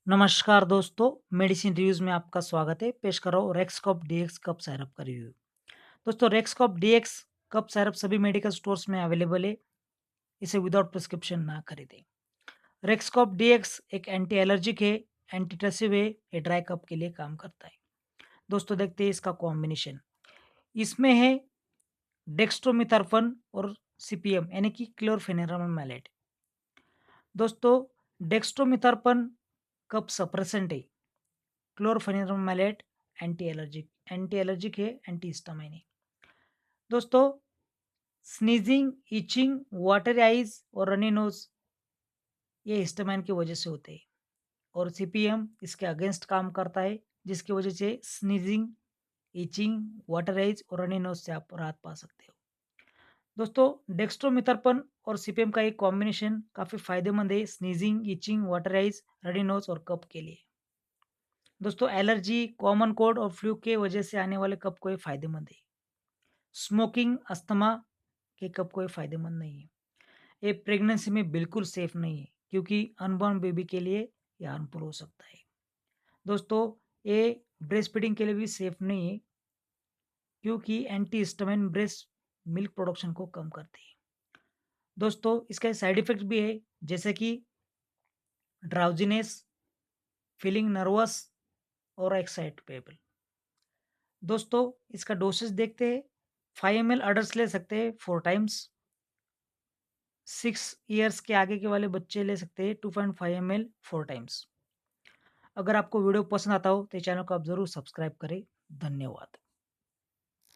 नमस्कार दोस्तों, medicine reviews में आपका स्वागत है। पेश कर रहा हूँ रेक्सकॉप डीएक्स कफ सिरप का रिव्यू। दोस्तों रेक्सकॉप डीएक्स कफ सिरप सभी मेडिकल स्टोर्स में अवेलेबल है। इसे विदाउट प्रिस्क्रिप्शन ना खरीदें। रेक्सकॉप डीएक्स एक एंटी एलर्जिक है, एंटीटसिव है, ये ड्राई कफ के लिए काम करता है। दोस्तों देखते हैं इसका कॉम्बिनेशन। इसमें है डेक्स्ट्रोमिथार्फन और सीपीएम यानी कि क्लोरफेनेरामाइड मैलेट। दोस्तों डेक्स्ट्रोमिथार्फन कफ सप्रेसेंट है। क्लोरफेनिरामाइड एंटी एलर्जिक है, एंटी हिस्टामाइन है। दोस्तों स्नीजिंग, इचिंग, वाटरी आइज और रनी नोज ये हिस्टामाइन की वजह से होते हैं और सीपीएम इसके अगेंस्ट काम करता है, जिसकी वजह से स्नीजिंग, इचिंग, वाटर आइज और रनी नोज से आप राहत पा सकते हो। दोस्तों डेक्स्ट्रोमिथार्फन और सीपीएम का एक कॉम्बिनेशन काफ़ी फायदेमंद है sneezing, etching, water eyes, runny nose और कफ के लिए। दोस्तों एलर्जी, कॉमन कोल्ड और फ्लू के वजह से आने वाले कफ को ये फायदेमंद है। स्मोकिंग, अस्थमा के कफ को ये फायदेमंद नहीं है। ये प्रेगनेंसी में बिल्कुल सेफ नहीं है क्योंकि अनबॉर्न बेबी के लिए ये हार्मफुल हो सकता है। दोस्तों ये ब्रेस्ट फीडिंग के लिए भी सेफ नहीं है क्योंकि anti histamine breast milk production को कम करती है। दोस्तों इसका साइड इफेक्ट भी है, जैसे कि ड्राउजीनेस, फीलिंग नर्वस और एक्साइटेबल। दोस्तों इसका डोसेज देखते हैं। 5 ml अडल्ट्स ले सकते हैं 4 टाइम्स। 6 ईयर्स के आगे के वाले बच्चे ले सकते हैं 2.5 ml 4 टाइम्स। अगर आपको वीडियो पसंद आता हो तो चैनल को आप ज़रूर सब्सक्राइब करें। धन्यवाद।